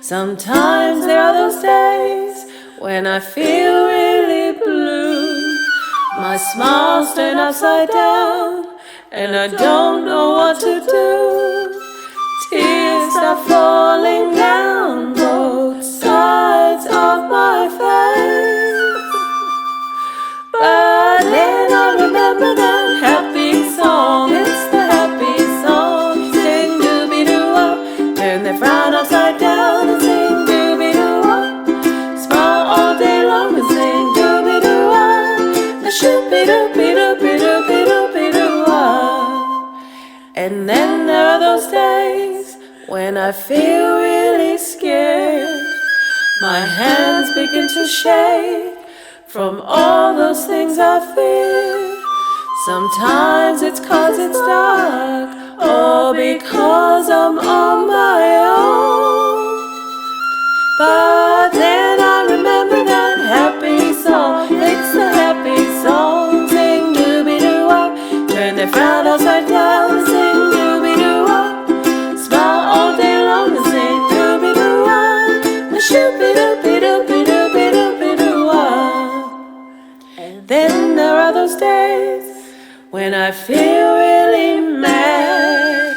Sometimes there are those days when I feel really blue. My smile's turned upside down and I don't know what to do. Tears are falling down both sides of my face. But then I remember that happy song. It's the happy song. Sing dooby-doo-wop. Turn their frown upside down and sing dooby-doo-wop. Smile all day long and sing dooby-doo-wop. A shoopy-doopy-doopy-doopy-doopy-doo-wop. And then there are those days when I feel really scared. My hands begin to shake from all those things I fear. Sometimes it's 'cause it's dark or because I'm on my own. But then I remember that happy song. It's the happy song. Sing dooby-doo-wop. Turn their frown upside down and sing dooby-doo-wop. Smile all day long and sing dooby-doo-wop. A shoopy-doopy-doopy-doopy-doopy-doo-wop. Then there are those days when I feel really mad.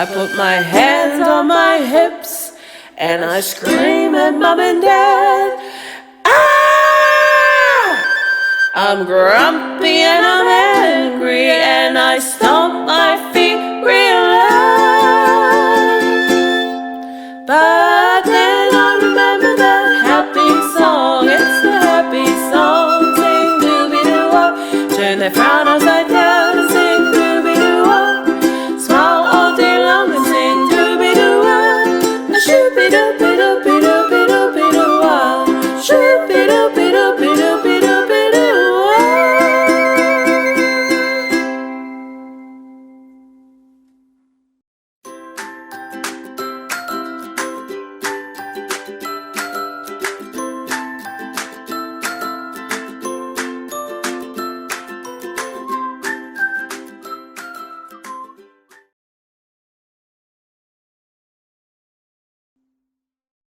I put my hands on my hips and I scream at Mom and Dad. Ah! I'm grumpy and I'm angry and I stomp my feet real loud. But